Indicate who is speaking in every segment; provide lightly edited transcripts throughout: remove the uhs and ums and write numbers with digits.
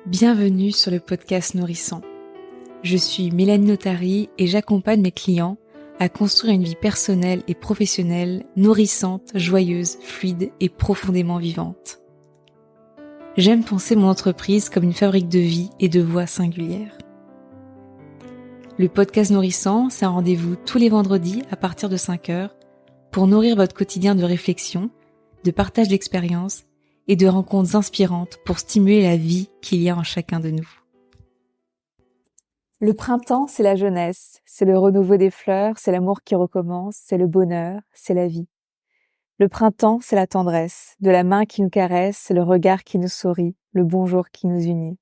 Speaker 1: Bienvenue sur le podcast Nourrissant. Je suis Mélanie Notary et j'accompagne mes clients à construire une vie personnelle et professionnelle nourrissante, joyeuse, fluide et profondément vivante. J'aime penser mon entreprise comme une fabrique de vie et de voix singulières. Le podcast Nourrissant, c'est un rendez-vous tous les vendredis à partir de 5h pour nourrir votre quotidien de réflexion, de partage d'expériences et de rencontres inspirantes pour stimuler la vie qu'il y a en chacun de nous. Le printemps, c'est la jeunesse, c'est le renouveau des fleurs, c'est l'amour qui recommence, c'est le bonheur, c'est la vie. Le printemps, c'est la tendresse, de la main qui nous caresse, c'est le regard qui nous sourit, le bonjour qui nous unit.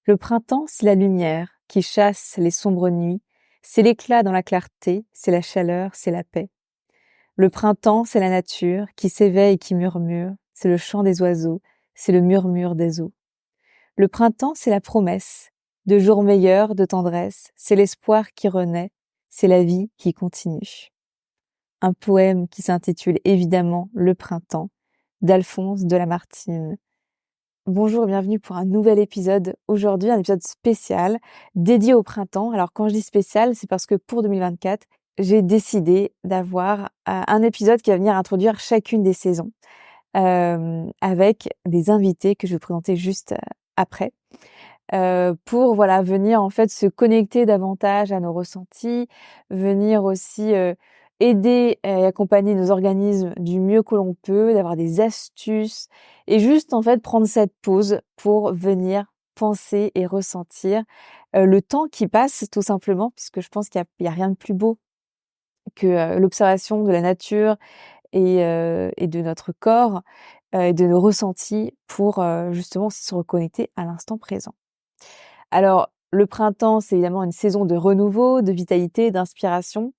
Speaker 1: Le printemps, c'est la lumière qui chasse les sombres nuits, c'est l'éclat dans la clarté, c'est la chaleur, c'est la paix. Le printemps, c'est la nature qui s'éveille et qui murmure, c'est le chant des oiseaux, c'est le murmure des eaux. Le printemps, c'est la promesse de jours meilleurs, de tendresse, c'est l'espoir qui renaît, c'est la vie qui continue. Un poème qui s'intitule évidemment Le printemps, d'Alphonse de Lamartine. Bonjour et bienvenue pour un nouvel épisode. Aujourd'hui, un épisode spécial dédié au printemps. Alors quand je dis spécial, c'est parce que pour 2024, j'ai décidé d'avoir un épisode qui va venir introduire chacune des saisons avec des invités que je vais vous présenter juste après pour venir en fait se connecter davantage à nos ressentis, venir aussi aider et accompagner nos organismes du mieux que l'on peut, d'avoir des astuces et juste en fait prendre cette pause pour venir penser et ressentir le temps qui passe tout simplement, puisque je pense qu'il y a rien de plus beau que l'observation de la nature et de notre corps et de nos ressentis pour justement se reconnecter à l'instant présent. Alors, le printemps, c'est évidemment une saison de renouveau, de vitalité, d'inspiration.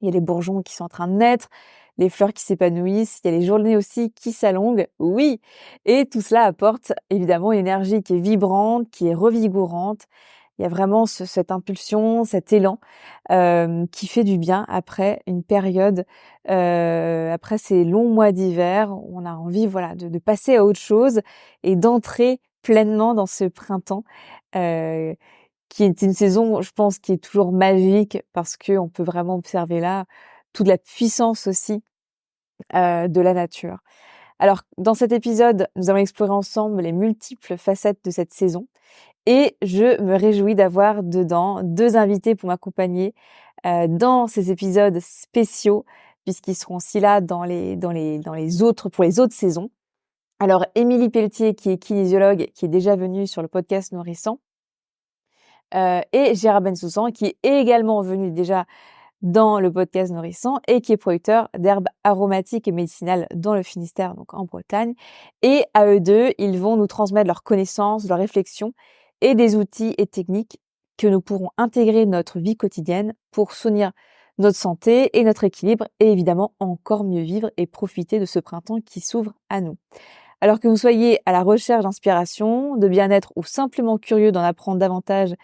Speaker 1: Il y a les bourgeons qui sont en train de naître, les fleurs qui s'épanouissent, il y a les journées aussi qui s'allongent, oui. Et tout cela apporte évidemment une énergie qui est vibrante, qui est revigorante. Il y a vraiment cette impulsion, cet élan qui fait du bien après une période, après ces longs mois d'hiver où on a envie de passer à autre chose et d'entrer pleinement dans ce printemps qui est une saison, je pense, qui est toujours magique parce que on peut vraiment observer là toute la puissance aussi de la nature. Alors, dans cet épisode, nous allons explorer ensemble les multiples facettes de cette saison et je me réjouis d'avoir dedans 2 invités pour m'accompagner dans ces épisodes spéciaux puisqu'ils seront aussi là pour les autres saisons. Alors, Émilie Pelletier, qui est kinésiologue, qui est déjà venue sur le podcast Nourrissant, et Gérard Bensoussan, qui est également venu déjà dans le podcast Nourrissant et qui est producteur d'herbes aromatiques et médicinales dans le Finistère, donc en Bretagne. Et à eux deux, ils vont nous transmettre leurs connaissances, leurs réflexions et des outils et techniques que nous pourrons intégrer dans notre vie quotidienne pour soutenir notre santé et notre équilibre et évidemment encore mieux vivre et profiter de ce printemps qui s'ouvre à nous. Alors que vous soyez à la recherche d'inspiration, de bien-être ou simplement curieux d'en apprendre davantage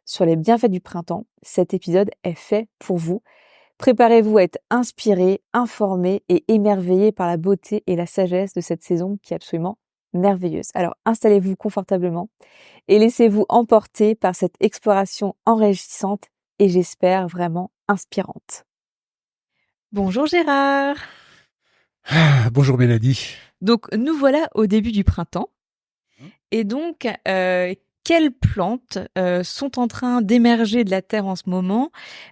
Speaker 1: sur les bienfaits du printemps, cet épisode est fait pour vous. Préparez-vous à être inspiré, informé et émerveillé par la beauté et la sagesse de cette saison qui est absolument merveilleuse. Alors installez-vous confortablement et laissez-vous emporter par cette exploration enrichissante et j'espère vraiment inspirante. Bonjour Gérard.
Speaker 2: Bonjour Mélanie.
Speaker 1: Donc nous voilà au début du printemps et donc quelles plantes sont en train d'émerger de la terre en ce moment,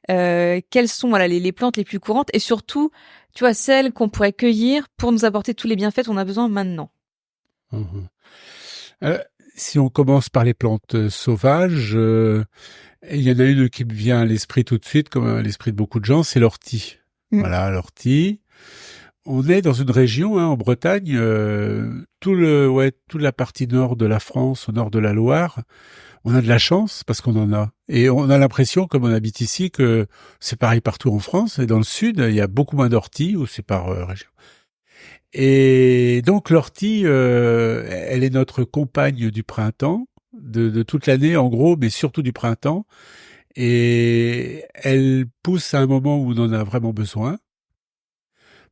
Speaker 1: quelles sont les plantes les plus courantes et surtout, tu vois, celles qu'on pourrait cueillir pour nous apporter tous les bienfaits dont on a besoin maintenant.
Speaker 2: Mmh. Si on commence par les plantes sauvages, il y en a une qui me vient à l'esprit tout de suite, comme à l'esprit de beaucoup de gens, c'est l'ortie. Voilà, l'ortie. On est dans une région, en Bretagne, toute la partie nord de la France, au nord de la Loire. On a de la chance parce qu'on en a. Et on a l'impression, comme on habite ici, que c'est pareil partout en France. Et dans le sud, il y a beaucoup moins d'orties, ou c'est par région. Et donc l'ortie, elle est notre compagne du printemps, de toute l'année en gros, mais surtout du printemps. Et elle pousse à un moment où on en a vraiment besoin.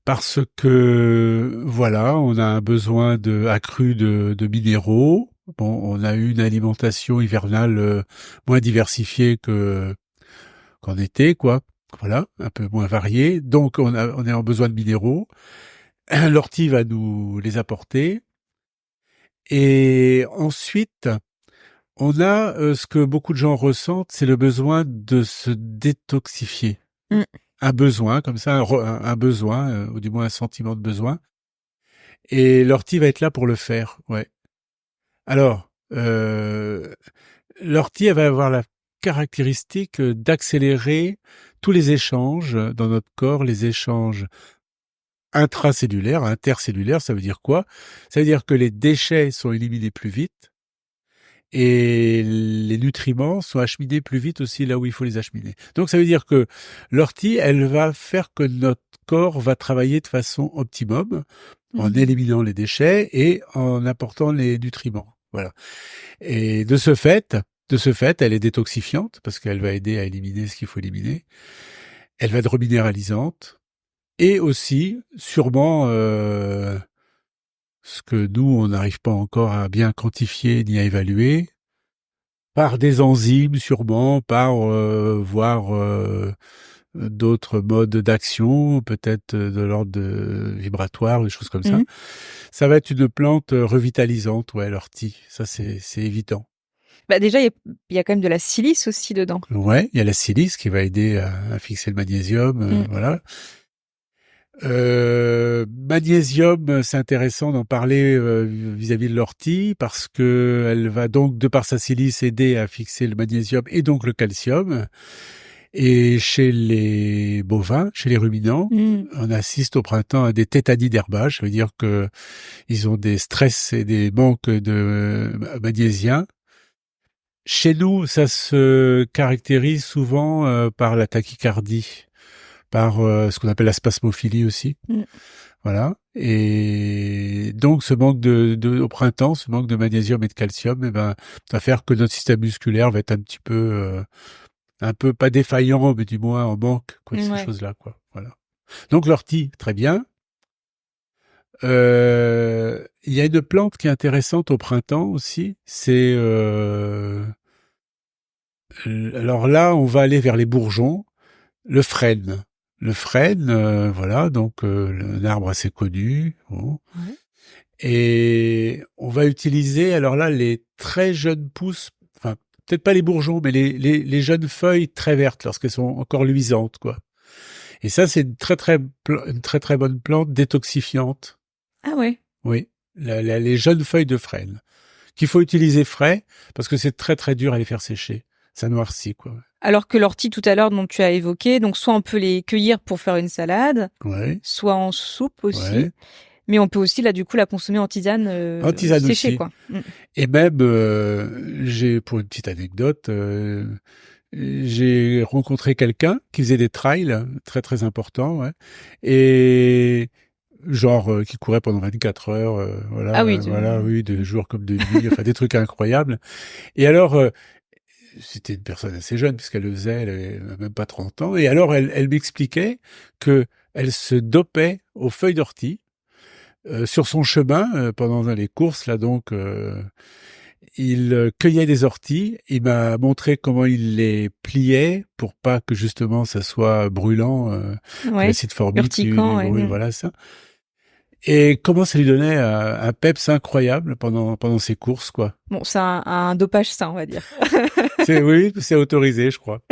Speaker 2: Parce que, voilà, on a un besoin accru de minéraux, Bon, on a eu une alimentation hivernale moins diversifiée qu'en été, quoi. Voilà, un peu moins variée. Donc, on est en besoin de minéraux. L'ortie va nous les apporter. Et ensuite, on a ce que beaucoup de gens ressentent, c'est le besoin de se détoxifier.
Speaker 1: Mm.
Speaker 2: Un besoin, comme ça, un besoin, ou du moins un sentiment de besoin. Et l'ortie va être là pour le faire, ouais. Alors, l'ortie, elle va avoir la caractéristique d'accélérer tous les échanges dans notre corps, les échanges intracellulaires, intercellulaires, ça veut dire quoi? Ça veut dire que les déchets sont éliminés plus vite et les nutriments sont acheminés plus vite aussi là où il faut les acheminer. Donc ça veut dire que l'ortie, elle va faire que notre corps va travailler de façon optimum en éliminant les déchets et en apportant les nutriments. Voilà. Et de ce fait, elle est détoxifiante parce qu'elle va aider à éliminer ce qu'il faut éliminer. Elle va être reminéralisante et aussi, sûrement, ce que nous, on n'arrive pas encore à bien quantifier ni à évaluer, par des enzymes sûrement, par voire d'autres modes d'action, peut-être de l'ordre de vibratoire, des choses comme ça. Ça va être une plante revitalisante, ouais, l'ortie. Ça, c'est évident.
Speaker 1: Bah déjà, il y a quand même de la silice aussi dedans.
Speaker 2: Ouais, il y a la silice qui va aider à fixer le magnésium, voilà. Magnésium, c'est intéressant d'en parler vis-à-vis de l'ortie parce que elle va donc, de par sa silice, aider à fixer le magnésium et donc le calcium. Et chez les bovins, chez les ruminants, on assiste au printemps à des tétanies d'herbage. Ça veut dire que ils ont des stress et des manques de magnésien. Chez nous, ça se caractérise souvent par la tachycardie, par ce qu'on appelle la spasmophilie aussi. Voilà. Et donc, ce manque au printemps, ce manque de magnésium et de calcium, va faire que notre système musculaire va être un peu pas défaillant, mais du moins en manque, quoi, de ces choses-là, quoi. Voilà. Donc, l'ortie, très bien. Il y a une plante qui est intéressante au printemps aussi. C'est, alors là, on va aller vers les bourgeons. Le frêne. Le frêne, voilà, donc un arbre assez connu. Bon. Et on va utiliser, alors là, les très jeunes pousses, enfin, peut-être pas les bourgeons, mais les jeunes feuilles très vertes lorsqu'elles sont encore luisantes, quoi. Et ça, c'est une très bonne plante détoxifiante.
Speaker 1: Ah ouais.
Speaker 2: Oui, les jeunes feuilles de frêne qu'il faut utiliser frais parce que c'est très très dur à les faire sécher. Ça noircit, quoi.
Speaker 1: Alors que l'ortie tout à l'heure dont tu as évoqué, donc soit on peut les cueillir pour faire une salade, soit en soupe aussi, mais on peut aussi là du coup la consommer en tisane, séchée
Speaker 2: aussi.
Speaker 1: quoi.
Speaker 2: Et même pour une petite anecdote, j'ai rencontré quelqu'un qui faisait des trails très très importants, et genre qui courait pendant 24 heures, voilà,
Speaker 1: Ah oui,
Speaker 2: voilà, oui, de jour comme de nuit, enfin des trucs incroyables. Et alors c'était une personne assez jeune puisqu'elle le faisait, elle avait même pas 30 ans. Et alors, elle m'expliquait que elle se dopait aux feuilles d'ortie sur son chemin pendant les courses. Là, donc, il cueillait des orties. Il m'a montré comment il les pliait pour pas que justement ça soit brûlant, l'acide formique, voilà ça. Et comment ça lui donnait un peps incroyable pendant ses courses, quoi.
Speaker 1: Bon, c'est un dopage sain, on va dire.
Speaker 2: Oui, c'est autorisé, je crois.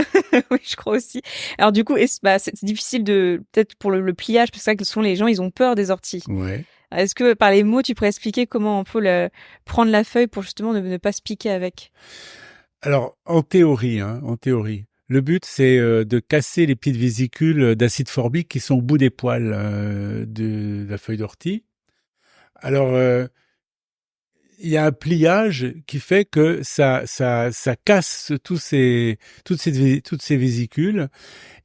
Speaker 1: Oui, je crois aussi. Alors du coup, c'est difficile peut-être pour le pliage, parce que c'est vrai que souvent les gens, ils ont peur des orties.
Speaker 2: Ouais.
Speaker 1: Est-ce que par les mots, tu pourrais expliquer comment on peut prendre la feuille pour justement ne pas se piquer avec?
Speaker 2: Alors, en théorie, le but, c'est de casser les petites vésicules d'acide formique qui sont au bout des poils de la feuille d'ortie. Alors, il y a un pliage qui fait que ça casse toutes ces vésicules.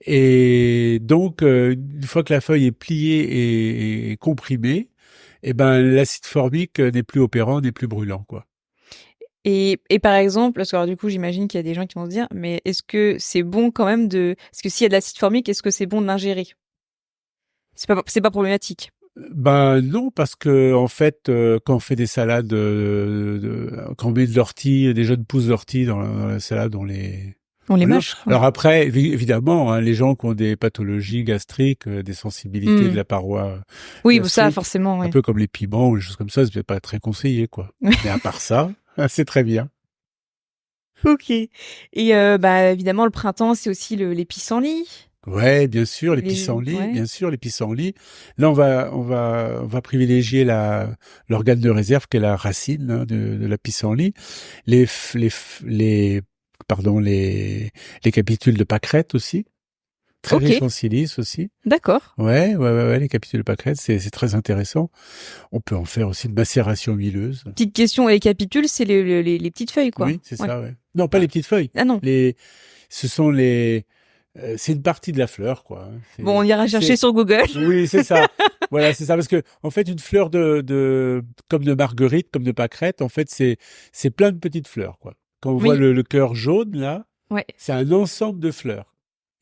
Speaker 2: Et donc, une fois que la feuille est pliée et comprimée, l'acide formique n'est plus opérant, n'est plus brûlant, quoi.
Speaker 1: Et par exemple, parce que alors, du coup, j'imagine qu'il y a des gens qui vont se dire, mais est-ce que c'est bon quand même est-ce que s'il y a de l'acide formique, est-ce que c'est bon de l'ingérer? C'est pas problématique.
Speaker 2: Ben non, parce que en fait, quand on fait des salades, quand on met de l'ortie, des jeunes pousses d'ortie dans la salade,
Speaker 1: On les
Speaker 2: on les-
Speaker 1: mâche, quoi.
Speaker 2: Alors après, évidemment, hein, les gens qui ont des pathologies gastriques, des sensibilités de
Speaker 1: Hmm.
Speaker 2: la paroi
Speaker 1: Oui, bon, ça,
Speaker 2: gastrique,
Speaker 1: forcément,
Speaker 2: un
Speaker 1: oui.
Speaker 2: peu comme les piments ou des choses comme ça, c'est peut-être pas très conseillé, quoi. Mais à part ça, c'est très bien.
Speaker 1: Ok. Et bah évidemment, le printemps, c'est aussi les pissenlits.
Speaker 2: Ouais, bien sûr, les pissenlits,
Speaker 1: Ouais.
Speaker 2: bien sûr, les pissenlits. Là, on va privilégier l'organe de réserve qui est la racine hein, de la pissenlit. Pardon, les capitules de pâquerette aussi. Très
Speaker 1: Ok.
Speaker 2: riche en silice aussi.
Speaker 1: D'accord.
Speaker 2: Ouais, les capitules de pâquerette, c'est très intéressant. On peut en faire aussi de macération huileuse.
Speaker 1: Petite question, les capitules, c'est les petites feuilles, quoi.
Speaker 2: Oui, c'est
Speaker 1: Ouais.
Speaker 2: ça, ouais. Non, pas
Speaker 1: Ah,
Speaker 2: les petites feuilles.
Speaker 1: ah non.
Speaker 2: Ce sont c'est une partie de la fleur, quoi. Hein.
Speaker 1: Bon, on ira chercher sur Google.
Speaker 2: Oui, c'est ça. Voilà, c'est ça. Parce que, en fait, une fleur comme de marguerite, comme de pâquerette, en fait, c'est plein de petites fleurs, quoi. Quand on voit
Speaker 1: Oui.
Speaker 2: le cœur jaune, là,
Speaker 1: Ouais.
Speaker 2: c'est un ensemble de fleurs.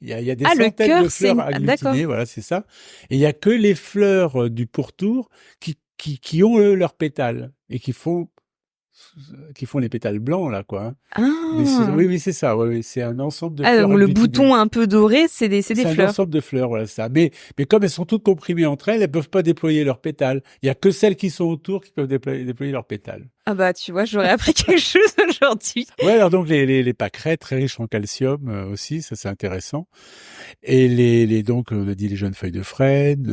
Speaker 2: Il y a des
Speaker 1: Ah, le
Speaker 2: centaines de
Speaker 1: cœur, c'est
Speaker 2: fleurs
Speaker 1: ah, d'accord.
Speaker 2: agglutinées, voilà, c'est ça. Et il y a que les fleurs du pourtour qui ont, eux, leurs pétales et qui font les pétales blancs, là, quoi. Hein. Mais
Speaker 1: Ah.
Speaker 2: oui, c'est ça. Oui, c'est un ensemble de
Speaker 1: Ah,
Speaker 2: fleurs
Speaker 1: donc le
Speaker 2: agglutinées.
Speaker 1: bouton un peu doré, c'est des
Speaker 2: C'est un
Speaker 1: fleurs.
Speaker 2: ensemble de fleurs, voilà ça. Mais comme elles sont toutes comprimées entre elles, elles peuvent pas déployer leurs pétales. Il y a que celles qui sont autour qui peuvent déployer leurs pétales.
Speaker 1: Ah bah, tu vois, j'aurais appris quelque chose aujourd'hui.
Speaker 2: Ouais, alors donc les pâquerettes très riches en calcium aussi, ça c'est intéressant. Et donc on a dit les jeunes feuilles de frêne,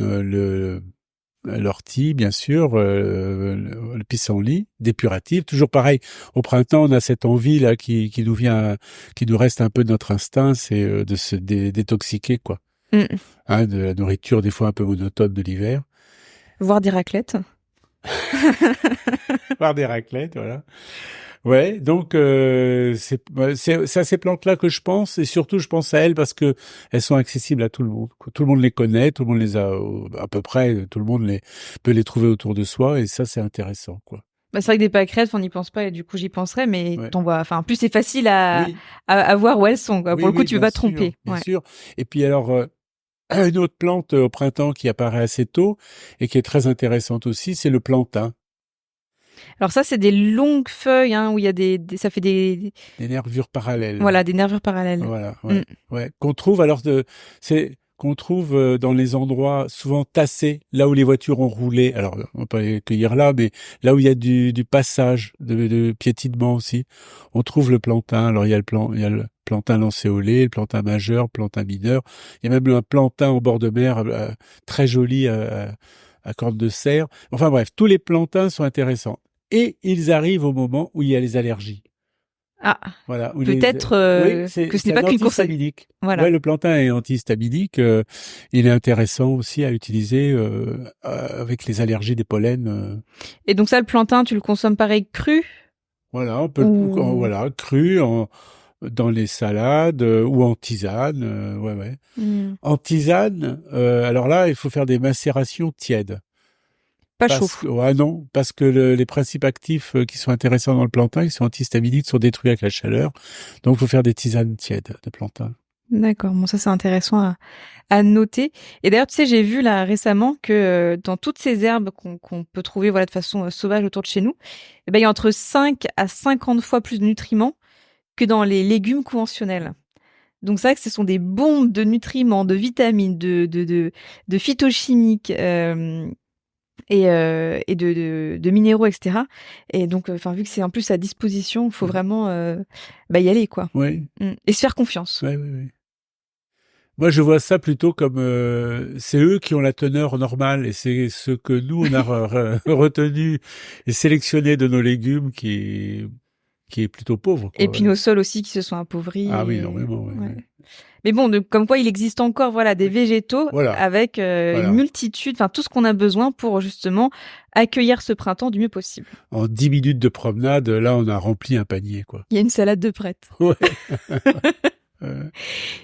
Speaker 2: l'ortie bien sûr, le pissenlit, dépuratif. Toujours pareil. Au printemps, on a cette envie là qui nous vient, qui nous reste un peu de notre instinct, c'est de se détoxiquer quoi.
Speaker 1: Mm.
Speaker 2: Hein, de la nourriture des fois un peu monotone de l'hiver.
Speaker 1: Voir des raclettes.
Speaker 2: Par des raclettes, voilà. Ouais, donc c'est à ces plantes-là que je pense, et surtout je pense à elles parce que elles sont accessibles à tout le monde. Quoi. Tout le monde les connaît, tout le monde les a à peu près, tout le monde peut les trouver autour de soi, et ça c'est intéressant, quoi.
Speaker 1: Bah, c'est vrai que des pâquerettes, on n'y pense pas et du coup j'y penserais, mais
Speaker 2: Ouais.
Speaker 1: t'en vois. Enfin, en plus c'est facile à,
Speaker 2: Oui,
Speaker 1: à voir où elles sont, quoi. Pour
Speaker 2: oui,
Speaker 1: le coup,
Speaker 2: oui,
Speaker 1: tu peux
Speaker 2: bien
Speaker 1: pas te
Speaker 2: sûr,
Speaker 1: tromper.
Speaker 2: bien
Speaker 1: Ouais.
Speaker 2: sûr. Et puis alors une autre plante au printemps qui apparaît assez tôt et qui est très intéressante aussi, c'est le plantain.
Speaker 1: Alors ça, c'est des longues feuilles, hein, où il y a ça fait
Speaker 2: Des nervures parallèles.
Speaker 1: voilà, des nervures parallèles.
Speaker 2: Voilà,
Speaker 1: Mm.
Speaker 2: ouais. Qu'on trouve dans les endroits souvent tassés, là où les voitures ont roulé. Alors, on va pas les cueillir là, mais là où il y a du passage, de piétinement aussi, on trouve le plantain. Alors, il y a le plantain lancéolé, le plantain majeur, le plantain mineur. Il y a même un plantain au bord de mer, très joli, à corne de cerf. Enfin bref, tous les plantains sont intéressants. Et ils arrivent au moment où il y a les allergies.
Speaker 1: Ah,
Speaker 2: Voilà.
Speaker 1: peut-être
Speaker 2: Oui,
Speaker 1: que ce n'est
Speaker 2: c'est un
Speaker 1: pas qu'une course à...
Speaker 2: antihistaminique.
Speaker 1: Voilà.
Speaker 2: Ouais, le plantain est antihistaminique. Il est intéressant aussi à utiliser avec les allergies des pollens.
Speaker 1: Et donc ça, le plantain, tu le consommes pareil cru
Speaker 2: Voilà,
Speaker 1: ou...
Speaker 2: voilà, cru dans les salades ou en tisane. Ouais.
Speaker 1: Mm.
Speaker 2: En tisane, alors là, il faut faire des macérations tièdes.
Speaker 1: Pas chaud.
Speaker 2: Non, parce que les principes actifs qui sont intéressants dans le plantain, ils sont antihistaminiques, sont détruits avec la chaleur. Donc, il faut faire des tisanes tièdes de plantain.
Speaker 1: D'accord, bon ça c'est intéressant à noter. Et d'ailleurs, tu sais, j'ai vu là récemment que dans toutes ces herbes qu'on peut trouver voilà de façon sauvage autour de chez nous, eh ben, il y a entre 5 à 50 fois plus de nutriments que dans les légumes conventionnels. Donc c'est vrai que ce sont des bombes de nutriments, de vitamines, de phytochimiques et de minéraux, etc. Et donc, enfin, vu que c'est en plus à disposition, il faut vraiment y aller, quoi.
Speaker 2: Oui,
Speaker 1: Et se faire confiance.
Speaker 2: oui. Moi, je vois ça plutôt comme c'est eux qui ont la teneur normale et c'est ce que nous on a retenu et sélectionné de nos légumes qui est plutôt pauvre,
Speaker 1: Et
Speaker 2: quoi.
Speaker 1: puis
Speaker 2: Voilà.
Speaker 1: nos sols aussi qui se sont appauvris.
Speaker 2: Ah oui,
Speaker 1: Et...
Speaker 2: énormément.
Speaker 1: Ouais. Mais bon, comme quoi il existe encore voilà des
Speaker 2: Oui.
Speaker 1: végétaux
Speaker 2: Voilà,
Speaker 1: avec une multitude, enfin tout ce qu'on a besoin pour justement accueillir ce printemps du mieux possible.
Speaker 2: En 10 minutes de promenade, là, on a rempli un panier, quoi.
Speaker 1: Il y a une salade de prête.
Speaker 2: Ouais.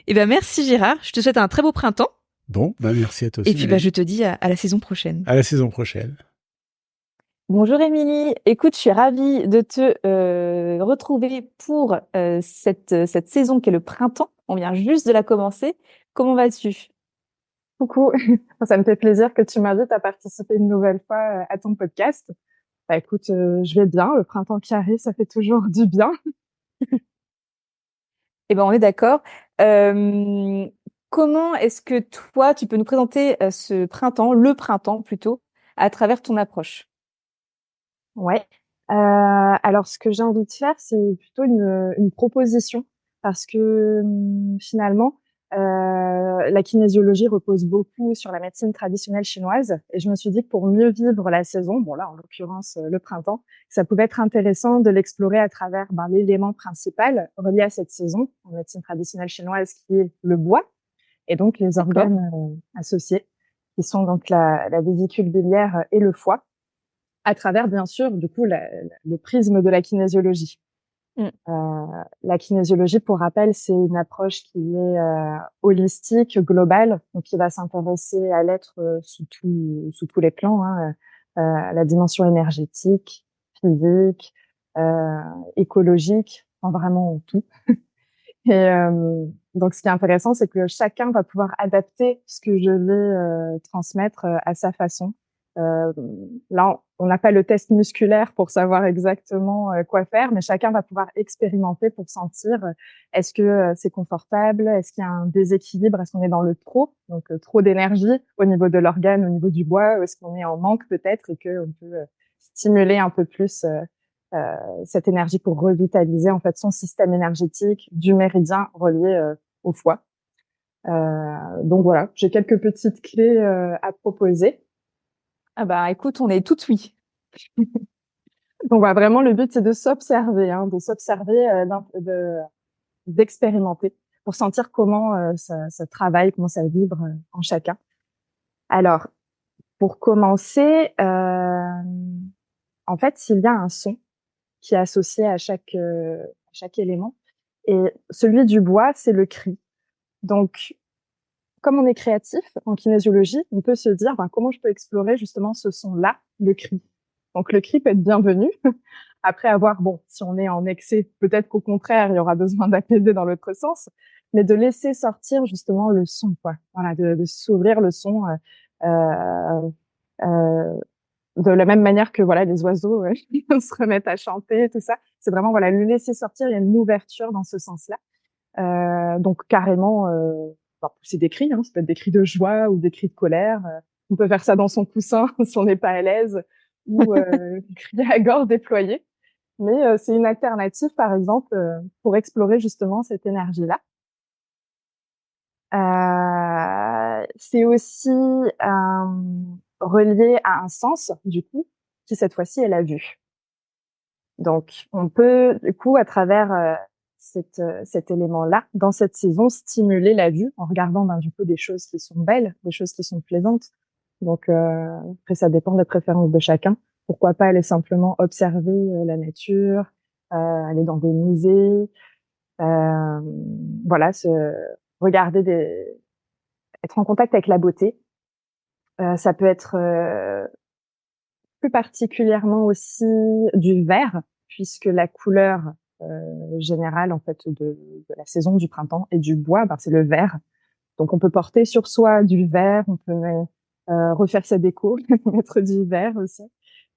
Speaker 1: Et ben merci Gérard, je te souhaite un très beau printemps.
Speaker 2: Bon, merci à toi
Speaker 1: Et
Speaker 2: aussi,
Speaker 1: puis
Speaker 2: Mélanie.
Speaker 1: je te dis à la saison prochaine.
Speaker 2: À la saison prochaine.
Speaker 1: Bonjour Émilie, écoute, je suis ravie de te retrouver pour cette saison qui est le printemps. On vient juste de la commencer. Comment vas-tu?
Speaker 3: Coucou, ça me fait plaisir que tu m'invites à participer une nouvelle fois à ton podcast. Bah écoute, je vais bien, le printemps qui arrive, ça fait toujours du bien.
Speaker 1: Eh ben, on est d'accord. Euh, Comment est-ce que toi, tu peux nous présenter ce printemps, le printemps plutôt, à travers ton approche?
Speaker 3: Ouais. Alors ce que j'ai envie de faire, c'est plutôt une proposition parce que finalement, la kinésiologie repose beaucoup sur la médecine traditionnelle chinoise et je me suis dit que pour mieux vivre la saison, bon là en l'occurrence le printemps, ça pouvait être intéressant de l'explorer à travers l'élément principal relié à cette saison en médecine traditionnelle chinoise qui est le bois et donc les
Speaker 1: D'accord.
Speaker 3: organes associés qui sont donc la vésicule biliaire et le foie à travers, bien sûr, du coup, le prisme de la kinésiologie.
Speaker 1: Mm.
Speaker 3: La kinésiologie, pour rappel, c'est une approche qui est holistique, globale, donc qui va s'intéresser à l'être sous tous les plans, hein, la dimension énergétique, physique, euh, écologique, enfin, vraiment tout. Et donc, ce qui est intéressant, c'est que chacun va pouvoir adapter ce que je vais transmettre à sa façon. Euh, Là, on n'a pas le test musculaire pour savoir exactement quoi faire, mais chacun va pouvoir expérimenter pour sentir est-ce que c'est confortable, est-ce qu'il y a un déséquilibre, est-ce qu'on est dans le trop, donc trop d'énergie au niveau de l'organe, au niveau du bois, ou est-ce qu'on est en manque peut-être et qu'on peut stimuler un peu plus cette énergie pour revitaliser en fait son système énergétique du méridien relié au foie. Donc voilà, j'ai quelques petites clés à proposer.
Speaker 1: Ah bah écoute, on est tout oui.
Speaker 3: Donc voilà, vraiment le but c'est de s'observer, hein, de s'observer, d'expérimenter pour sentir comment ça travaille, comment ça vibre en chacun. Alors pour commencer, en fait il y a un son qui est associé à chaque élément et celui du bois c'est le cri. Donc comme on est créatif en kinésiologie, on peut se dire ben, comment je peux explorer justement ce son-là, le cri. Donc le cri peut être bienvenu. Après avoir, bon, si on est en excès, peut-être qu'au contraire, il y aura besoin d'apaiser dans l'autre sens, mais de laisser sortir justement le son, quoi. Voilà, de s'ouvrir le son euh, euh, de la même manière que voilà les oiseaux se remettent à chanter, tout ça. C'est vraiment voilà le laisser sortir. Il y a une ouverture dans ce sens-là. Donc carrément, c'est des cris, hein, ça peut être des cris de joie ou des cris de colère. On peut faire ça dans son coussin si on n'est pas à l'aise ou crier à gorge déployée. Mais c'est une alternative, par exemple, pour explorer justement cette énergie-là. C'est aussi relié à un sens, du coup, qui cette fois-ci est la vue. Donc, on peut, du coup, à travers cet élément-là, dans cette saison, stimuler la vue en regardant ben, du coup des choses qui sont belles, des choses qui sont plaisantes. Donc, après, ça dépend des préférences de chacun. Pourquoi pas aller simplement observer la nature, aller dans des musées, euh, voilà, regarder être en contact avec la beauté. Ça peut être plus particulièrement aussi du vert, puisque la couleur générale en fait de la saison du printemps et du bois, ben, c'est le vert. Donc on peut porter sur soi du vert, on peut refaire sa déco, mettre du vert aussi,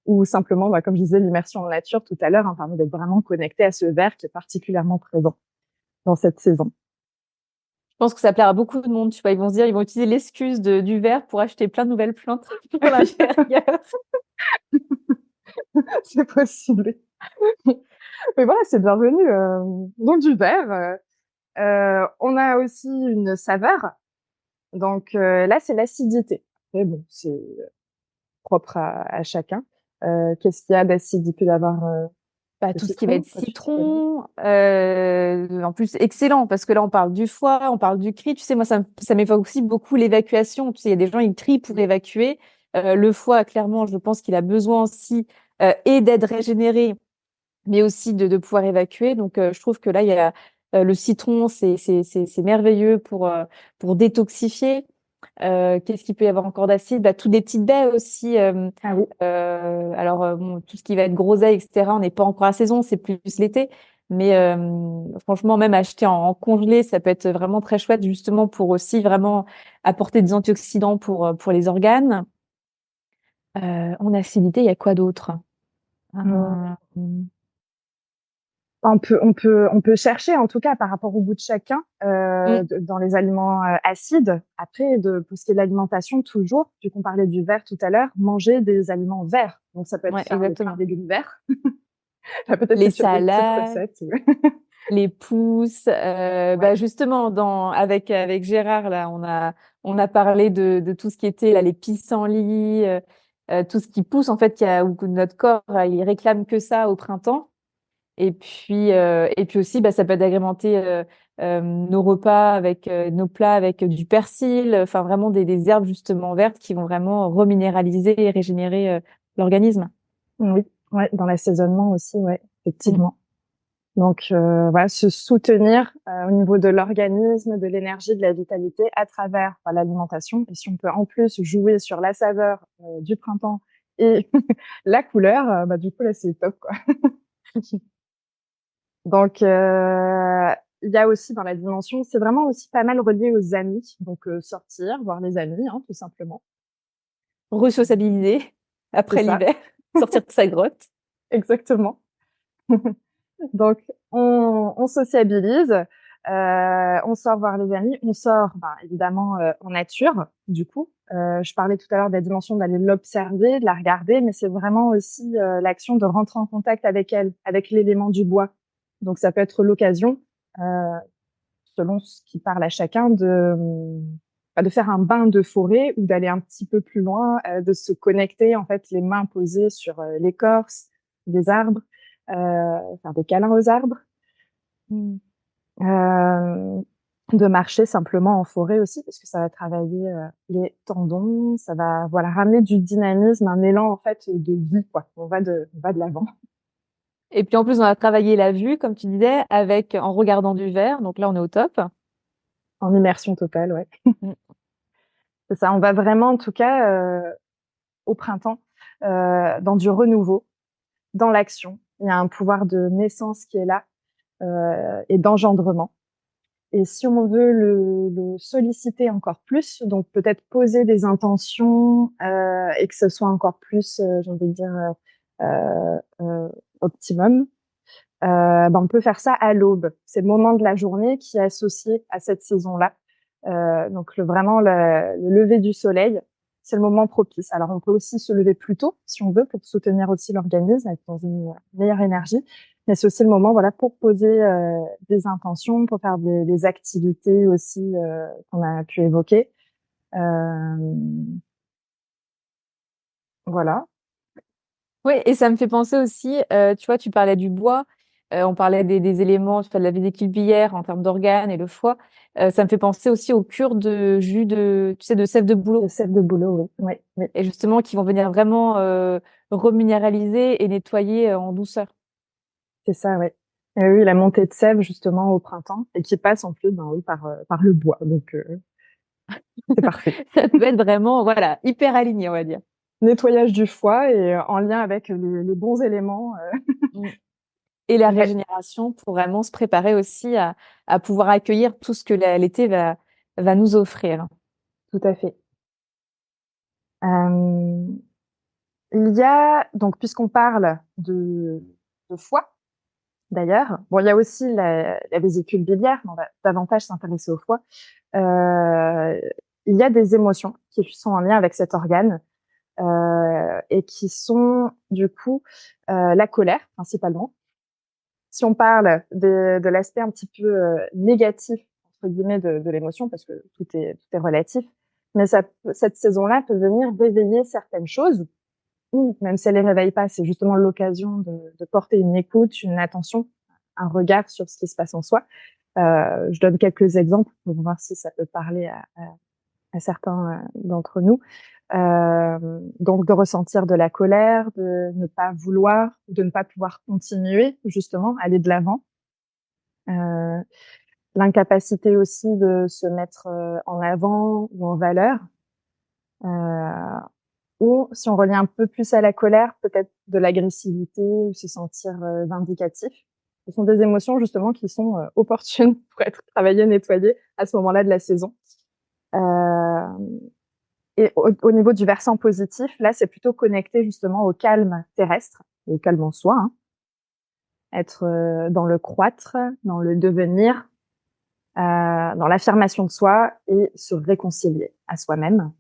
Speaker 3: ou simplement, bah, comme je disais, l'immersion en nature tout à l'heure, hein, permet d'être vraiment connecté à ce vert qui est particulièrement présent dans cette saison.
Speaker 1: Je pense que ça plaira à beaucoup de monde, tu vois. Ils vont se dire, ils vont utiliser l'excuse du verre pour acheter plein de nouvelles plantes pour l'intérieur.
Speaker 3: C'est possible. Mais voilà, c'est bienvenu. Donc du vert. On a aussi une saveur. Donc là, c'est l'acidité. Mais bon, c'est propre à chacun. Qu'est-ce qu'il y a d'acide? Il peut y avoir
Speaker 1: Bah,
Speaker 3: le
Speaker 1: tout ce qui va être
Speaker 3: citron, toi, tu t'y connais.
Speaker 1: citron, en plus excellent parce que là on parle du foie, on parle du cri. Tu sais, moi ça m'évoque aussi beaucoup l'évacuation. Tu sais, il y a des gens ils crient pour évacuer. Le foie, clairement, je pense qu'il a besoin aussi et d'être régénéré, mais aussi de pouvoir évacuer. Donc je trouve que là il y a le citron, c'est merveilleux pour détoxifier. Qu'est-ce qu'il peut y avoir encore d'acide? Bah, tout des petites baies aussi.
Speaker 3: Ah oui.
Speaker 1: Alors, bon, tout ce qui va être groseille, etc., on n'est pas encore à saison, c'est plus l'été. Mais franchement, même acheter en congelé, ça peut être vraiment très chouette, justement pour aussi vraiment apporter des antioxydants pour les organes. En acidité, il y a quoi d'autre?
Speaker 3: Mmh.
Speaker 1: Hum,
Speaker 3: On peut chercher, en tout cas, par rapport au goût de chacun,
Speaker 1: hum,
Speaker 3: dans les aliments acides. Après, pour ce qui est de l'alimentation, toujours, vu qu'on parlait du vert tout à l'heure, manger des aliments verts. Donc, ça peut être
Speaker 1: ouais,
Speaker 3: faire le plein
Speaker 1: exactement.
Speaker 3: de légumes verts. Enfin, peut-être
Speaker 1: Les
Speaker 3: que tu as des petites
Speaker 1: salades,
Speaker 3: recettes.
Speaker 1: les pousses.
Speaker 3: Ouais.
Speaker 1: Justement, avec Gérard là, on a parlé de tout ce qui était là, les pissenlits, tout ce qui pousse en fait, où notre corps il réclame que ça au printemps. Et puis aussi, ça peut être d'agrémenter nos repas avec nos plats avec du persil, enfin vraiment des herbes justement vertes qui vont vraiment reminéraliser et régénérer l'organisme.
Speaker 3: Oui, ouais, dans l'assaisonnement aussi, ouais,
Speaker 1: Mm.
Speaker 3: effectivement. Donc voilà, se soutenir au niveau de l'organisme, de l'énergie, de la vitalité à travers l'alimentation. Et si on peut en plus jouer sur la saveur du printemps et la couleur, du coup là c'est top quoi. Donc il y a aussi dans la dimension, c'est vraiment aussi pas mal relié aux amis, donc sortir, voir les amis, hein, tout simplement.
Speaker 1: Resociabiliser
Speaker 3: C'est
Speaker 1: après
Speaker 3: ça,
Speaker 1: l'hiver, sortir de sa grotte.
Speaker 3: exactement. Donc, on sociabilise, on sort voir les amis, on sort, évidemment, en nature, du coup. Je parlais tout à l'heure de la dimension d'aller l'observer, de la regarder, mais c'est vraiment aussi l'action de rentrer en contact avec elle, avec l'élément du bois. Donc, ça peut être l'occasion, euh, selon ce qui parle à chacun, de faire un bain de forêt ou d'aller un petit peu plus loin, de se connecter, en fait, les mains posées sur l'écorce des arbres, faire des câlins aux arbres.
Speaker 1: Mm.
Speaker 3: Euh, de marcher simplement en forêt aussi, parce que ça va travailler les tendons, ça va voilà ramener du dynamisme, un élan en fait de vie quoi. On va de l'avant.
Speaker 1: Et puis en plus, on a travaillé la vue, comme tu disais, en regardant du verre. Donc là, on est au top.
Speaker 3: En immersion totale, ouais.
Speaker 1: Mm.
Speaker 3: C'est ça. On va vraiment en tout cas au printemps dans du renouveau, dans l'action. Il y a un pouvoir de naissance qui est là et d'engendrement. Et si on veut le solliciter encore plus, donc peut-être poser des intentions et que ce soit encore plus, j'ai envie de dire, optimum, on peut faire ça à l'aube. C'est le moment de la journée qui est associé à cette saison-là. Donc vraiment le lever du soleil, c'est le moment propice. Alors on peut aussi se lever plus tôt si on veut pour soutenir aussi l'organisme, être dans une meilleure énergie. Mais c'est aussi le moment, voilà, pour poser des intentions, pour faire des activités aussi qu'on a pu évoquer. Euh, voilà.
Speaker 1: Oui, et ça me fait penser aussi, tu vois, tu parlais du bois, on parlait des éléments, tu vois, de la vésicule biliaire en termes d'organes et le foie. Ça me fait penser aussi aux cures de jus tu sais, de sève de
Speaker 3: Le
Speaker 1: bouleau.
Speaker 3: sel de boulot, oui, oui, oui.
Speaker 1: Et justement, qui vont venir vraiment reminéraliser et nettoyer en douceur.
Speaker 3: C'est ça, ouais. Et oui, la montée de sève justement au printemps et qui passe en plus, oui, par le bois. Donc c'est parfait.
Speaker 1: Ça peut être vraiment, voilà, hyper aligné, on va dire.
Speaker 3: Nettoyage du foie et en lien avec les bons éléments.
Speaker 1: Mm. Et la
Speaker 3: Ouais,
Speaker 1: régénération pour vraiment se préparer aussi à pouvoir accueillir tout ce que l'été va nous offrir.
Speaker 3: tout à fait. Euh, il y a donc puisqu'on parle de foie d'ailleurs, bon il y a aussi la vésicule biliaire, mais on va davantage s'intéresser au foie. Euh, il y a des émotions qui sont en lien avec cet organe et qui sont du coup la colère principalement. Si on parle de l'aspect un petit peu négatif entre guillemets de l'émotion, parce que tout est relatif, mais cette saison-là peut venir réveiller certaines choses, ou même si elle les réveille pas, c'est justement l'occasion de porter une écoute, une attention, un regard sur ce qui se passe en soi. Je donne quelques exemples pour voir si ça peut parler à certains d'entre nous. Donc de ressentir de la colère, de ne pas vouloir, de ne pas pouvoir continuer justement, aller de l'avant. Euh, L'incapacité aussi de se mettre en avant ou en valeur. Euh, ou si on revient un peu plus à la colère, peut-être de l'agressivité ou se sentir vindicatif. Ce sont des émotions justement qui sont opportunes pour être travaillées, nettoyées à ce moment-là de la saison. Et au niveau du versant positif, là, c'est plutôt connecté justement au calme terrestre, au calme en soi, hein. Être dans le croître, dans le devenir, dans l'affirmation de soi et se réconcilier à soi-même.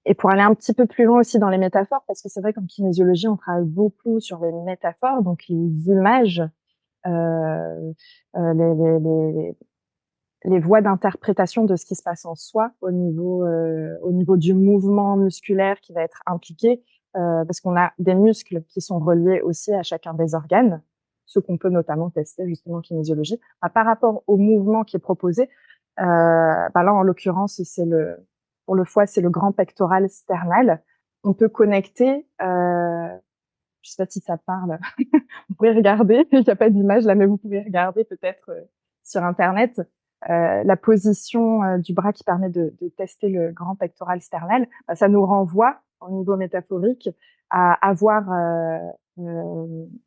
Speaker 3: Et pour aller un petit peu plus loin aussi dans les métaphores, parce que c'est vrai qu'en kinésiologie, on travaille beaucoup sur les métaphores, donc les images, euh, les voies d'interprétation de ce qui se passe en soi au niveau du mouvement musculaire qui va être impliqué, parce qu'on a des muscles qui sont reliés aussi à chacun des organes, ce qu'on peut notamment tester justement en kinésiologie. Par rapport au mouvement qui est proposé, là en l'occurrence pour le foie c'est le grand pectoral sternal. On peut connecter, je sais pas si ça parle, vous pouvez regarder, il n'y a pas d'image là, mais vous pouvez regarder peut-être sur internet la position du bras qui permet de tester le grand pectoral sternal. Ça nous renvoie au niveau métaphorique à avoir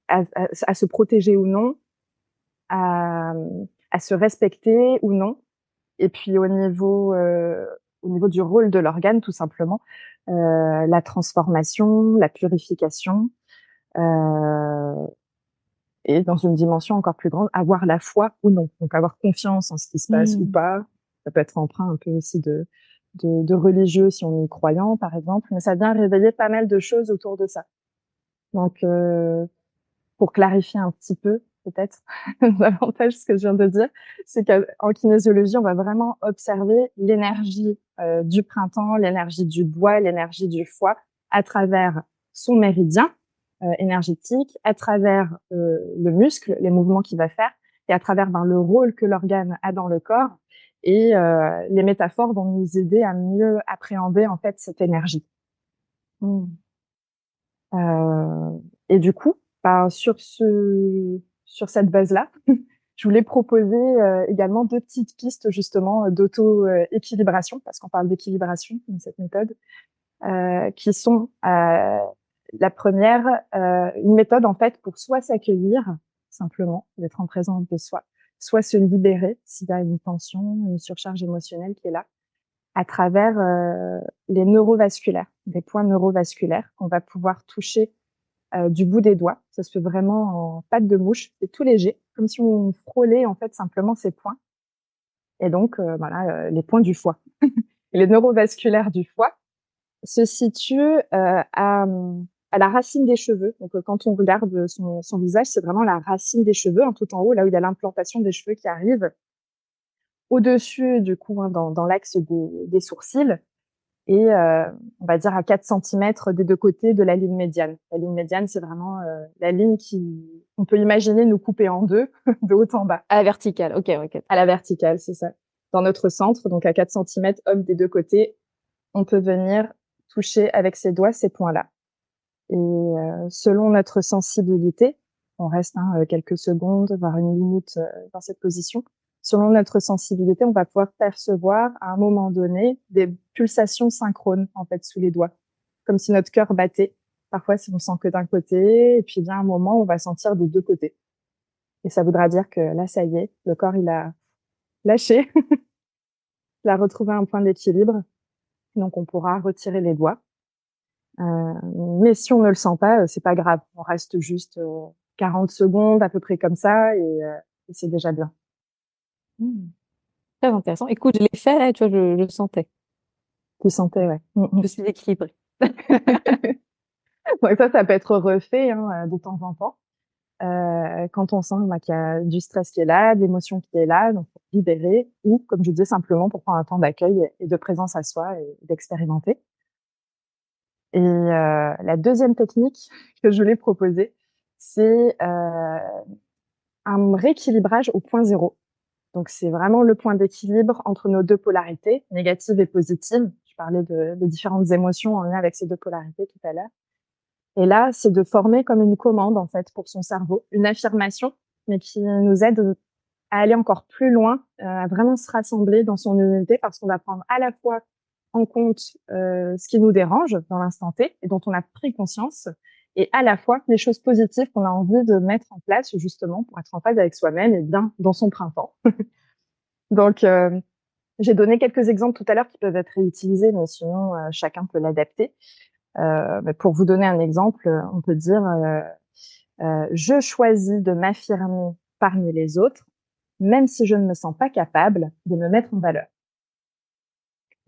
Speaker 3: à se protéger ou non, à, à se respecter ou non. Et puis au niveau du rôle de l'organe, tout simplement, la transformation, la purification, euh, et dans une dimension encore plus grande, avoir la foi ou non. Donc avoir confiance en ce qui se passe ou pas. Ça peut être empreint un peu aussi de religieux si on est croyant, par exemple, mais ça vient réveiller pas mal de choses autour de ça. Donc, pour clarifier un petit peu, peut-être, davantage ce que je viens de dire, c'est qu'en kinésiologie, on va vraiment observer l'énergie du printemps, l'énergie du bois, l'énergie du foie à travers son méridien énergétique, à travers le muscle, les mouvements qu'il va faire, et à travers le rôle que l'organe a dans le corps. Et les métaphores vont nous aider à mieux appréhender en fait cette énergie. Mmh. Et du coup, sur cette base-là, je voulais proposer également deux petites pistes justement d'auto-équilibration, parce qu'on parle d'équilibration dans cette méthode, qui sont la première, une méthode en fait pour soit s'accueillir simplement, d'être en présence de soi, soit se libérer s'il y a une tension, une surcharge émotionnelle qui est là, à travers les neurovasculaires, des points neurovasculaires qu'on va pouvoir toucher du bout des doigts. Ça se fait vraiment en patte de mouche, c'est tout léger, comme si on frôlait en fait simplement ces points. Et donc les points du foie. Et les neurovasculaires du foie se situent à la racine des cheveux. Donc quand on regarde son visage, c'est vraiment la racine des cheveux, hein, tout en haut, là où il y a l'implantation des cheveux qui arrive. Au-dessus, du coup, hein, dans l'axe des sourcils, et on va dire à 4 centimètres des deux côtés de la ligne médiane. La ligne médiane, c'est vraiment la ligne on peut imaginer nous couper en deux, de haut en bas.
Speaker 1: À la verticale, ok.
Speaker 3: À la verticale, c'est ça. Dans notre centre, donc à 4 centimètres, hop, des deux côtés, on peut venir toucher avec ses doigts ces points-là. Et selon notre sensibilité, on reste quelques secondes, voire une minute dans cette position. Selon notre sensibilité, on va pouvoir percevoir à un moment donné des pulsations synchrones en fait sous les doigts, comme si notre cœur battait. Parfois, si on sent que d'un côté, et puis bien un moment, on va sentir des deux côtés. Et ça voudra dire que là, ça y est, le corps il a lâché, il a retrouvé un point d'équilibre. Donc, on pourra retirer les doigts. Mais si on ne le sent pas, c'est pas grave. On reste juste 40 secondes à peu près comme ça et c'est déjà bien.
Speaker 1: Très intéressant. Écoute, je l'ai fait là, tu vois, je sentais.
Speaker 3: Tu sentais, ouais.
Speaker 1: Je suis équilibrée.
Speaker 3: Donc ça peut être refait de temps en temps. Quand on sent qu'il y a du stress qui est là, de l'émotion qui est là, donc pour libérer, ou comme je disais, simplement pour prendre un temps d'accueil et de présence à soi et d'expérimenter. Et la deuxième technique que je voulais proposer, c'est un rééquilibrage au point zéro. Donc, c'est vraiment le point d'équilibre entre nos deux polarités, négatives et positives. Je parlais des différentes émotions en lien avec ces deux polarités tout à l'heure. Et là, c'est de former comme une commande, en fait, pour son cerveau, une affirmation, mais qui nous aide à aller encore plus loin, à vraiment se rassembler dans son unité, parce qu'on va prendre à la fois en compte ce qui nous dérange dans l'instant T et dont on a pris conscience, et à la fois les choses positives qu'on a envie de mettre en place justement pour être en phase avec soi-même et bien dans son printemps. Donc, j'ai donné quelques exemples tout à l'heure qui peuvent être réutilisés, mais sinon, chacun peut l'adapter. Mais pour vous donner un exemple, on peut dire je choisis de m'affirmer parmi les autres, même si je ne me sens pas capable de me mettre en valeur.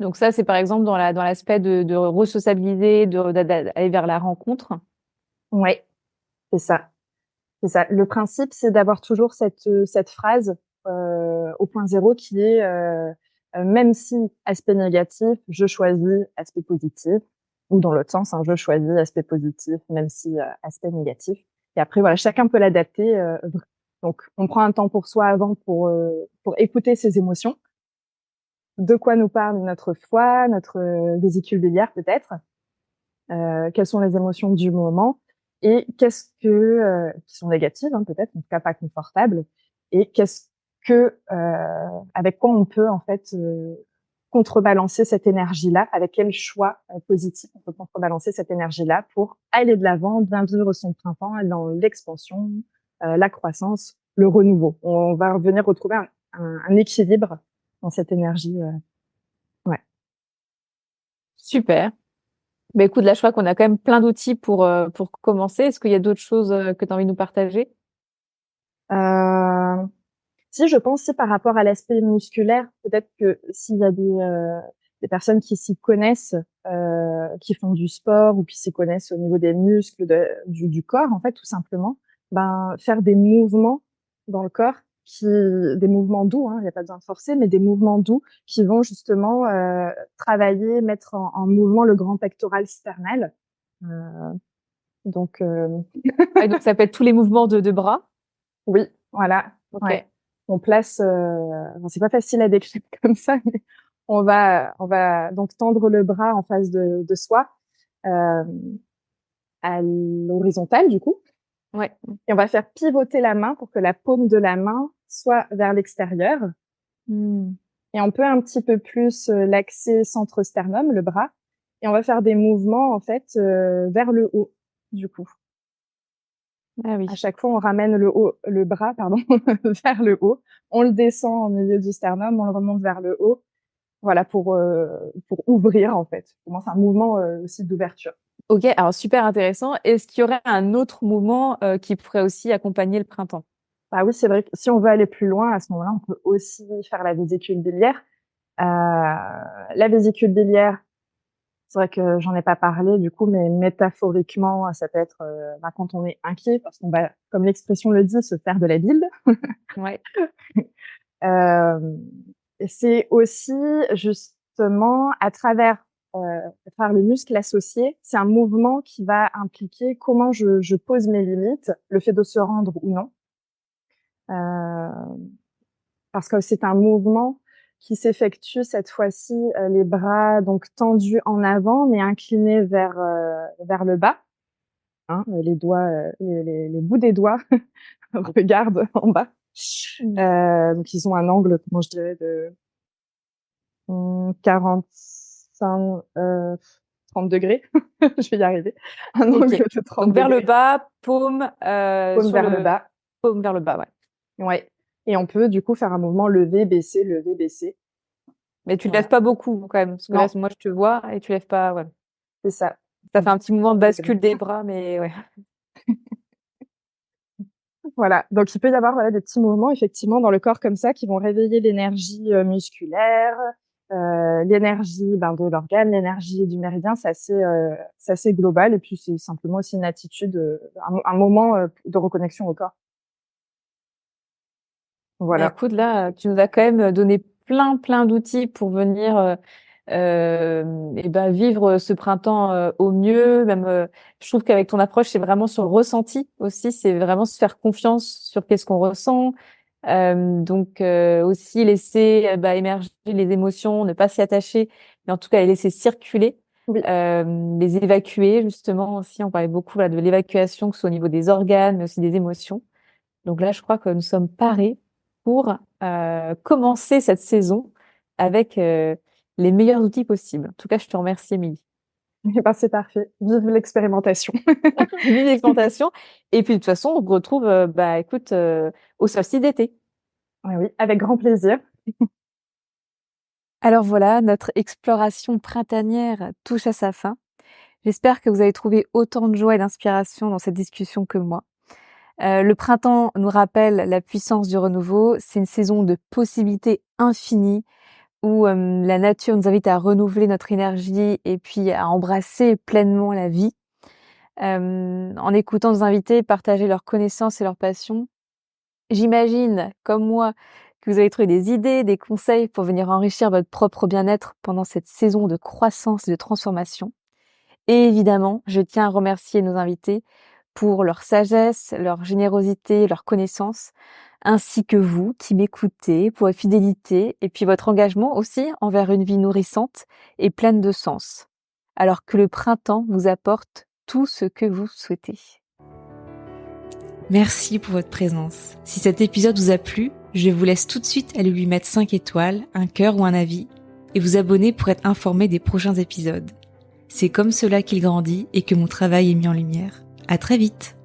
Speaker 1: Donc ça, c'est par exemple dans l'aspect de re-sociabiliser, d'aller vers la rencontre.
Speaker 3: Oui, c'est ça. C'est ça. Le principe, c'est d'avoir toujours cette phrase au point zéro qui est même si aspect négatif, je choisis aspect positif, ou dans l'autre sens, hein, je choisis aspect positif, même si aspect négatif. Et après, voilà, chacun peut l'adapter. Donc, on prend un temps pour soi avant pour écouter ses émotions. De quoi nous parle notre foi, notre vésicule biliaire peut-être. Quelles sont les émotions du moment et qu'est-ce que qui sont négatives hein, peut-être, en tout cas pas confortables, et qu'est-ce que avec quoi on peut en fait contrebalancer cette énergie-là, avec quel choix positif on peut contrebalancer cette énergie-là pour aller de l'avant, bien vivre son printemps dans l'expansion, la croissance, le renouveau. On va revenir retrouver un équilibre dans cette énergie. Ouais.
Speaker 1: Super. Ben écoute, là, je crois qu'on a quand même plein d'outils pour commencer. Est-ce qu'il y a d'autres choses que tu as envie de nous partager?
Speaker 3: Euh, Si, je pense, si par rapport à l'aspect musculaire, peut-être que s'il y a des personnes qui s'y connaissent, qui font du sport ou qui s'y connaissent au niveau des muscles du corps, en fait, tout simplement, ben, faire des mouvements dans le corps des mouvements doux, hein, il n'y a pas besoin de forcer, mais des mouvements doux qui vont justement travailler, mettre en mouvement le grand pectoral sternal. Euh, donc,
Speaker 1: Ouais, donc ça peut être tous les mouvements de bras.
Speaker 3: oui, voilà.
Speaker 1: Ok.
Speaker 3: Ouais. On place, bon, c'est pas facile à décrire comme ça, mais on va donc tendre le bras en face de soi, euh, à l'horizontale du coup,
Speaker 1: Ouais.
Speaker 3: et on va faire pivoter la main pour que la paume de la main soit vers l'extérieur.
Speaker 1: Hmm.
Speaker 3: Et on peut un petit peu plus l'axer centre sternum, le bras, et on va faire des mouvements en fait vers le haut du coup.
Speaker 1: Ah oui.
Speaker 3: À chaque fois, on ramène le bras, pardon, vers le haut. On le descend au milieu du sternum, on le remonte vers le haut. Voilà, pour ouvrir, en fait. Pour moi, c'est un mouvement aussi d'ouverture.
Speaker 1: Ok, alors super intéressant. Est-ce qu'il y aurait un autre mouvement qui pourrait aussi accompagner le printemps?
Speaker 3: Ah oui, c'est vrai que si on veut aller plus loin, à ce moment-là, on peut aussi faire la vésicule biliaire. La vésicule biliaire, c'est vrai que j'en ai pas parlé, du coup, mais métaphoriquement, ça peut être quand on est inquiet, parce qu'on va, comme l'expression le dit, se faire de la bile.
Speaker 1: Ouais.
Speaker 3: Euh, c'est aussi justement à travers le muscle associé, c'est un mouvement qui va impliquer comment je pose mes limites, le fait de se rendre ou non, euh, parce que c'est un mouvement qui s'effectue cette fois-ci les bras donc tendus en avant mais inclinés vers le bas, hein, les doigts, les bouts des doigts regardent en bas. Donc ils ont un angle, comment je dirais, de 45, 30 degrés. Je vais y arriver. Un
Speaker 1: Ok.
Speaker 3: angle de 30
Speaker 1: Donc vers le
Speaker 3: degrés.
Speaker 1: bas, paume
Speaker 3: Paume
Speaker 1: sur
Speaker 3: vers le
Speaker 1: le
Speaker 3: bas.
Speaker 1: paume vers le bas, ouais.
Speaker 3: Ouais. Et on peut, du coup, faire un mouvement lever, baisser, lever, baisser.
Speaker 1: Mais tu lèves
Speaker 3: Voilà.
Speaker 1: pas beaucoup quand même, parce que là,
Speaker 3: Non,
Speaker 1: moi, je te vois et tu lèves pas. Ouais.
Speaker 3: c'est ça.
Speaker 1: Ça
Speaker 3: On
Speaker 1: fait un
Speaker 3: bouge
Speaker 1: petit mouvement de
Speaker 3: 30 degrés.
Speaker 1: bascule des bras, mais ouais.
Speaker 3: Voilà. Donc, il peut y avoir, voilà, des petits mouvements, effectivement, dans le corps comme ça, qui vont réveiller l'énergie musculaire, l'énergie, de l'organe, l'énergie du méridien. C'est assez global. Et puis, c'est simplement aussi une attitude, un moment de reconnexion au corps.
Speaker 1: Bah,
Speaker 3: Voilà.
Speaker 1: écoute, là, tu nous as quand même donné plein d'outils pour venir et ben, vivre ce printemps au mieux. Même, je trouve qu'avec ton approche, c'est vraiment sur le ressenti aussi. C'est vraiment se faire confiance sur qu'est-ce qu'on ressent. Donc, aussi laisser bah, émerger les émotions, ne pas s'y attacher, mais en tout cas les laisser circuler,
Speaker 3: Oui.
Speaker 1: les évacuer justement aussi. On parlait beaucoup là, de l'évacuation, que ce soit au niveau des organes, mais aussi des émotions. Donc là, je crois que nous sommes parés pour commencer cette saison avec les meilleurs outils possibles. En tout cas, je te remercie, Émilie.
Speaker 3: Eh ben, c'est parfait. Vive l'expérimentation.
Speaker 1: Vive l'expérimentation. Et puis de toute façon, on se retrouve, écoute, au solstice d'été.
Speaker 3: Ah oui, avec grand plaisir.
Speaker 1: Alors voilà, notre exploration printanière touche à sa fin. J'espère que vous avez trouvé autant de joie et d'inspiration dans cette discussion que moi. Le printemps nous rappelle la puissance du renouveau. C'est une saison de possibilités infinies où la nature nous invite à renouveler notre énergie et puis à embrasser pleinement la vie. En écoutant nos invités partager leurs connaissances et leurs passions, j'imagine, comme moi, que vous avez trouvé des idées, des conseils pour venir enrichir votre propre bien-être pendant cette saison de croissance et de transformation. Et évidemment, je tiens à remercier nos invités pour leur sagesse, leur générosité, leur connaissance, ainsi que vous qui m'écoutez, pour votre fidélité et puis votre engagement aussi envers une vie nourrissante et pleine de sens. Alors que le printemps vous apporte tout ce que vous souhaitez. Merci pour votre présence. Si cet épisode vous a plu, je vous laisse tout de suite aller lui mettre 5 étoiles, un cœur ou un avis et vous abonner pour être informé des prochains épisodes. C'est comme cela qu'il grandit et que mon travail est mis en lumière. À très vite!